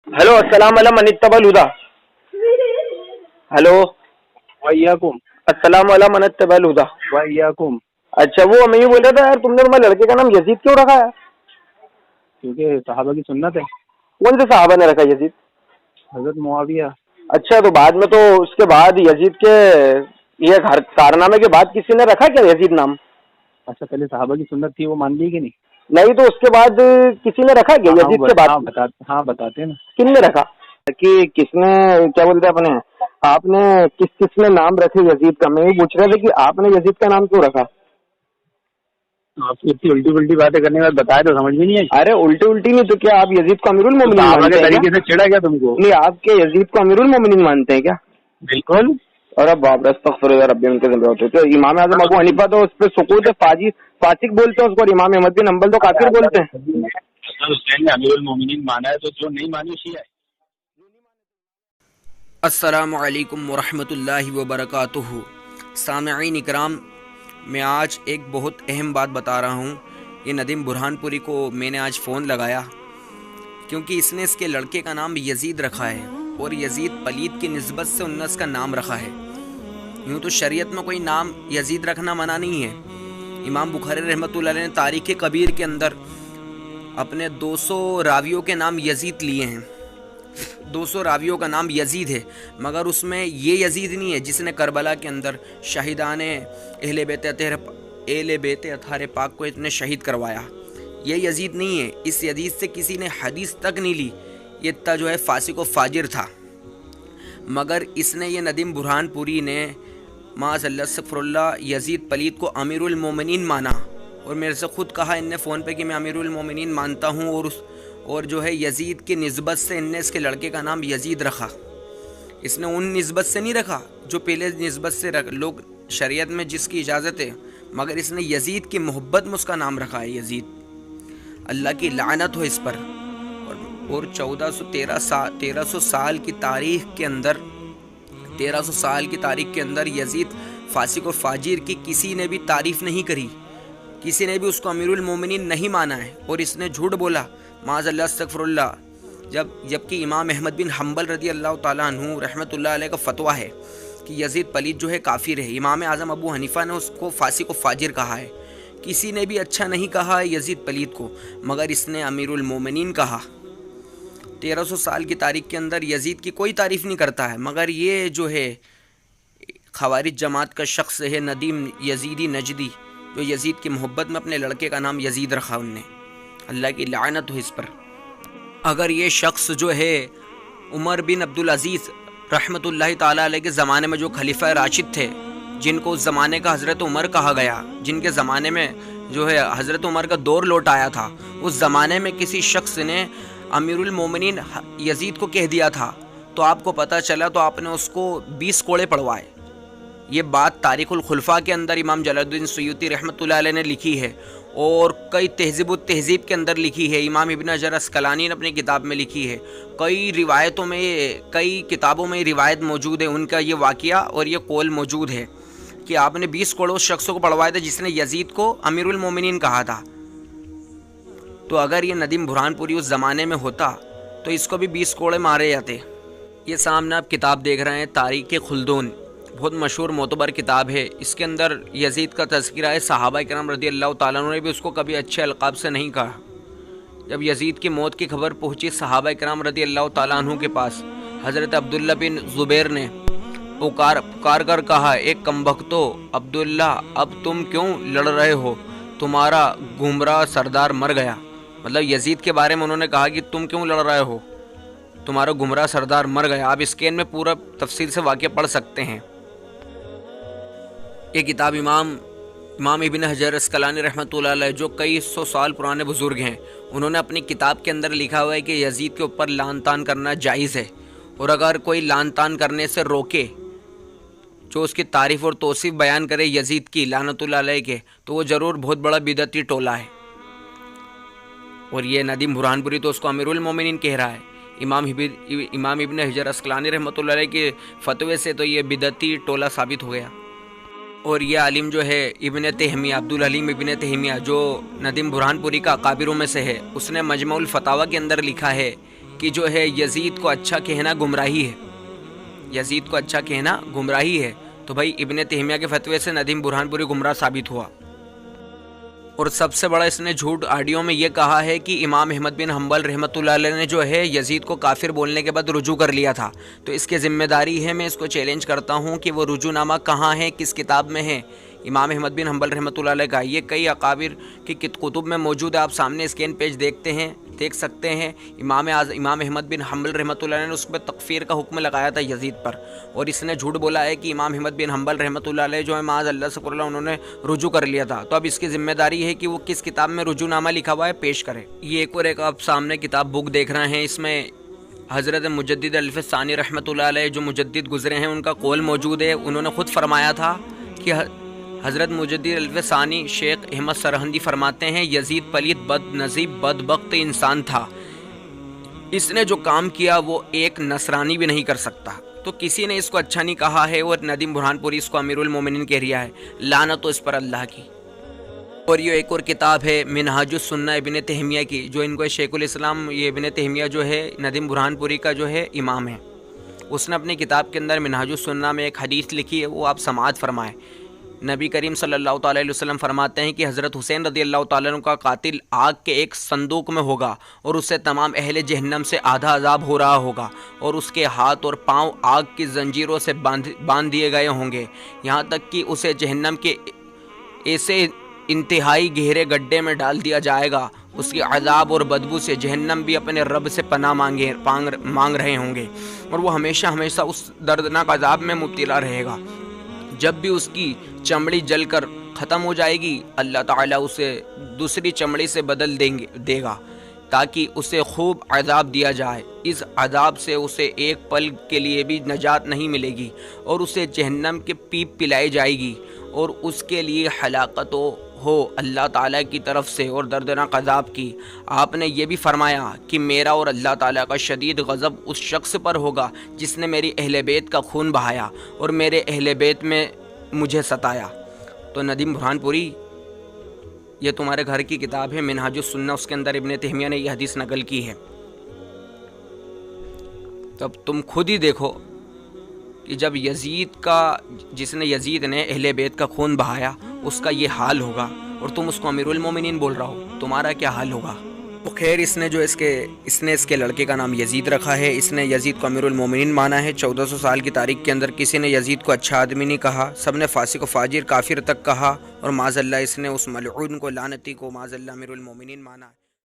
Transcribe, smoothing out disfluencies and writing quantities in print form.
Hello अस्सलाम वालेकुम अनित्तबल हुदा। Hello वैयाकुम अस्सलाम वालेकुम अनित्तबल हुदा। वैयाकुम। अच्छा वो मैं ये बोल रहा था यार, तुमने तुम्हारे लड़के का नाम यजीद क्यों रखा है? क्योंकि सहाबा की सुन्नत है। कौन से साहबा ने रखा यजीद? हजरत मुआविया। अच्छा तो बाद में तो उसके बाद यजीद के ये कारनामे के बाद किसी ने रखा क्या यजीद नाम? अच्छा पहले सहाबा की सुन्नत थी, वो मान ली कि नहीं? नहीं तो उसके बाद किसी ने रखा क्या यजीद के बाद? बताते हैं ना। किन ने रखा कि किसने, क्या बोलते हैं अपने, आपने किस किस ने नाम रखे यजीद का? मैं ये पूछ रहा था कि आपने यजीद का नाम क्यों रखा? आप इतनी उल्टी उल्टी बातें करने के बाद बताए तो समझ में नहीं आई। अरे उल्टी उल्टी नहीं तो क्या आप यजीद को अमीरुल तो मोमिनीन सहाबा मानते के हैं क्या? तरीके से चिढ़ा क्या तुमको? नहीं, आपके यजीद को अमीरुल मोमिनीन मानते हैं क्या? बिल्कुल। अरे बाप रे, अस्तगफिरुल्लाह रब्बी उनके ज़िम्मे होते। तो इमाम आज़म अबू हनीफा तो उस पर सुकूत फासिक बोलते हैं उसको, और इमाम अहमद बिन हंबल तो काफिर बोलते हैं। हुसैन ने अमीरुल मोमिनीन माना है, तो जो नहीं मानी शिया है। अस्सलामु अलैकुम वरहमतुल्लाहि वबरकातुहू। सामईन इकराम, मैं आज एक बहुत अहम बात बता रहा हूँ। ये नदीम बुरहानपुरी को मैंने आज फ़ोन लगाया क्योंकि इसने इसके लड़के का नाम यजीद रखा है और यजीद पलीद की निस्बत से उन्होंने इसका नाम रखा है। यूँ तो शरीयत में कोई नाम यजीद रखना मना नहीं है। इमाम बुखारी रहमतुल्लाह अलैह ने तारीख़ कबीर के अंदर अपने 200 रावियों के नाम यजीद लिए हैं। 200 रावियों का नाम यजीद है, मगर उसमें ये यजीद नहीं है जिसने करबला के अंदर शहीदाने अहले बेत अताहर पाक को इतने शहीद करवाया। ये यजीद नहीं है। इस यजीद से किसी ने हदीस तक नहीं ली। ये इतना जो है फासिक व फाजिर था, मगर इसने ये नदीम बुरहानपुरी ने माज़अल्लाह सफ़रुल्लाह यजीद पलीद को अमीरुल मोमिनीन माना और मेरे से ख़ुद कहा इनने फ़ोन पे कि मैं अमीरुल मोमिनीन मानता हूँ और जो है यजीद की निस्बत से इनने इसके लड़के का नाम यजीद रखा। इसने उन निस्बत से नहीं रखा जो पहले निस्बत से लोग शरीयत में जिसकी इजाज़त है, मगर इसने यजीद की मोहब्बत में उसका नाम रखा है यजीद। अल्लाह की लानत हो इस पर। और 1300 साल की तारीख़ के अंदर 1300 साल की तारीख़ के अंदर यजीद फासिक व फाजिर की किसी ने भी तारीफ़ नहीं करी, किसी ने भी उसको अमीरुल मोमिनीन नहीं माना है। और इसने झूठ बोला माज़अल्लाह अस्तगफिरुल्लाह, जबकि इमाम अहमद बिन हंबल रदी अल्लाह ताला अन्हु रहमतुल्लाह अलैह का फतवा है कि यजीद पलीद जो है काफिर है। इमाम आज़म अबू हनीफा ने उसको फासिक व फाजिर कहा है। किसी ने भी अच्छा नहीं कहा है यजीद पलीद को, मगर इसने अमीरुल मोमिनीन कहा। 1300 साल की तारीख़ के अंदर यजीद की कोई तारीफ़ नहीं करता है, मगर ये जो है खवारिज जमात का शख्स है नदीम यजीदी नजदी, जो यजीद की मोहब्बत में अपने लड़के का नाम यजीद रखा उनने। अल्लाह की लानत हो इस पर। अगर ये शख्स जो है उमर बिन अब्दुल अजीज़ रहमतुल्लाहि ताला अलैह के ज़माने में जो खलीफा राशिद थे, जिनको उस ज़माने का हज़रत उमर कहा गया, जिनके ज़माने में जो है हज़रत उमर का दौर लौट आया था, उस ज़माने में किसी शख्स ने अमीरुल मोमिनीन यजीद को कह दिया था तो आपको पता चला तो आपने उसको 20 कोड़े पढ़वाए। ये बात तारीख़ुल खुलफा के अंदर इमाम जलालुद्दीन सुयूती रहमतुल्लाह अलैह ने लिखी है और कई तहज़ीब के अंदर लिखी है। इमाम इब्न हजर अस्कलानी ने अपनी किताब में लिखी है। कई रिवायतों में, कई किताबों में रिवायत मौजूद है, उनका ये वाक़या और ये कौल मौजूद है कि आपने 20 कोड़े उस शख्स को पढ़वाए थे जिसने यजीद को अमीरुल मोमिनीन कहा था। तो अगर ये नदीम बुरहानपुरी उस ज़माने में होता तो इसको भी 20 कोड़े मारे जाते। ये सामने आप किताब देख रहे हैं तारीख़ खुल्दून, बहुत मशहूर मोतबर किताब है। इसके अंदर यजीद का तज़किरा है। सहाबा किराम रज़ी अल्लाह ताला अन्हुम ने भी उसको कभी अच्छे अलक़ाब से नहीं कहा। जब यजीद की मौत की खबर पहुंची सहाबा किराम रज़ी अल्लाह ताला अन्हुम के पास, हज़रत अब्दुल्ला बिन ज़ुबैर ने पुकार कर कहा, एक कमबख्तो अब्दुल्ला, अब तुम क्यों लड़ रहे हो? तुम्हारा गुमराह सरदार मर गया। मतलब यजीद के बारे में उन्होंने कहा कि तुम क्यों लड़ रहे हो, तुम्हारा गुमराह सरदार मर गया। आप स्कैन में पूरा तफसील से वाक़या पढ़ सकते हैं। ये किताब इमाम इब्न हजर अस्कलानी रहमतुल्लाह अलैह, जो कई 100 साल पुराने बुज़ुर्ग हैं, उन्होंने अपनी किताब के अंदर लिखा हुआ है कि यजीद के ऊपर लान तान करना जायज़ है, और अगर कोई लान तान करने से रोके, जो उसकी तारीफ़ और तौसीफ़ बयान करे यजीद की लानतुल्लाह अलैह के, तो वो ज़रूर बहुत बड़ा बिदअती टोला है। और ये नदीम बुरहानपुरी तो उसको अमीरुल मोमिनीन कह रहा है। इमाम इब्न हजर अस्कलानी रहमतुल्लाह अलैह के फतवे से तो ये बिदअती टोला साबित हो गया। और ये आलिम जो है इब्न तहमिया, अब्दुल हलीम इब्न तहमिया, जो नदीम बुरहानपुरी का अकाबिरों में से है, उसने मजमुउल फतावा के अंदर लिखा है کہ جو ہے یزید کو اچھا کہنا گمراہی ہے، یزید کو اچھا کہنا گمراہی ہے، تو بھائی ابن تیمیہ کے فتوے سے ندیم برہان پوری گمراہ ثابت ہوا۔ اور سب سے بڑا اس نے جھوٹ آڈیو میں یہ کہا ہے کہ امام احمد بن حنبل رحمۃ اللہ علیہ نے جو ہے یزید کو کافر بولنے کے بعد رجوع کر لیا تھا، تو اس کی ذمہ داری ہے، میں اس کو چیلنج کرتا ہوں کہ وہ رجوع نامہ کہاں ہے، کس کتاب میں ہے امام احمد بن حنبل رحمۃ اللہ علیہ کا۔ یہ کئی اکابر کی کتب میں موجود ہے، آپ سامنے اسکین پیج دیکھ سکتے ہیں۔ امام احمد بن حنبل رحمۃ اللہ علیہ نے اس پہ تکفیر کا حکم لگایا تھا یزید پر، اور اس نے جھوٹ بولا ہے کہ امام احمد بن حنبل رحمۃ اللہ علیہ جو ہے معاذ اللہ سکر اللہ انہوں نے رجوع کر لیا تھا۔ تو اب اس کی ذمہ داری ہے کہ وہ کس کتاب میں رجوع نامہ لکھا ہوا ہے پیش کرے۔ یہ ایک اور ایک آپ سامنے کتاب بک دیکھ رہے ہیں، اس میں حضرت مجدد الف ثانی رحمۃ اللہ علیہ جو مجدد گزرے ہیں ان کا قول موجود ہے۔ انہوں نے خود فرمایا تھا کہ حضرت مجدد الف ثانی شیخ احمد سرہندی فرماتے ہیں یزید پلید بد نصیب بدبخت انسان تھا، اس نے جو کام کیا وہ ایک نصرانی بھی نہیں کر سکتا۔ تو کسی نے اس کو اچھا نہیں کہا ہے، اور ندیم برہان پوری اس کو امیر المومنین کہہ رہا ہے، لعنت تو اس پر اللہ کی۔ اور یہ ایک اور کتاب ہے منہاج السنہ ابن تیمیہ کی، جو ان کو شیخ الاسلام یہ ابن تیمیہ جو ہے ندیم برہان پوری کا جو ہے امام ہے، اس نے اپنی کتاب کے اندر منہاج السنہ میں ایک حدیث لکھی ہے، وہ آپ سماعت فرمائیں۔ نبی کریم صلی اللہ تعالیٰ علیہ وسلم فرماتے ہیں کہ حضرت حسین رضی اللہ تعالیٰ عنہ کا قاتل آگ کے ایک صندوق میں ہوگا، اور اسے تمام اہل جہنم سے آدھا عذاب ہو رہا ہوگا، اور اس کے ہاتھ اور پاؤں آگ کی زنجیروں سے باندھ دیے گئے ہوں گے، یہاں تک کہ اسے جہنم کے ایسے انتہائی گہرے گڈھے میں ڈال دیا جائے گا، اس کی عذاب اور بدبو سے جہنم بھی اپنے رب سے پناہ مانگ رہے ہوں گے، اور وہ ہمیشہ ہمیشہ اس دردناک عذاب میں مبتلا رہے گا۔ جب بھی اس کی چمڑی جل کر ختم ہو جائے گی، اللہ تعالیٰ اسے دوسری چمڑی سے بدل دے گا تاکہ اسے خوب عذاب دیا جائے۔ اس عذاب سے اسے ایک پل کے لیے بھی نجات نہیں ملے گی، اور اسے جہنم کے پیپ پلائی جائے گی، اور اس کے لیے ہلاکت ہو اللہ تعالیٰ کی طرف سے اور دردناک عذاب کی۔ آپ نے یہ بھی فرمایا کہ میرا اور اللہ تعالیٰ کا شدید غضب اس شخص پر ہوگا جس نے میری اہل بیت کا خون بہایا اور میرے اہل بیت میں مجھے ستایا۔ تو ندیم برہان پوری، یہ تمہارے گھر کی کتاب ہے منہاج السنہ، اس کے اندر ابن تیمیہ نے یہ حدیث نقل کی ہے۔ تو اب تم خود ہی دیکھو کہ جب جس نے یزید نے اہل بیت کا خون بہایا اس کا یہ حال ہوگا، اور تم اس کو امیر المومنین بول رہا ہو، تمہارا کیا حال ہوگا؟ تو خیر اس نے اس کے لڑکے کا نام یزید رکھا ہے، اس نے یزید کو امیر المومنین مانا ہے۔ 1400 سال کی تاریخ کے اندر کسی نے یزید کو اچھا آدمی نہیں کہا، سب نے فاسق و فاجر کافر تک کہا، اور معاذ اللہ اس نے اس ملعون کو لعنتی کو معاذ اللہ امیر المومنین مانا۔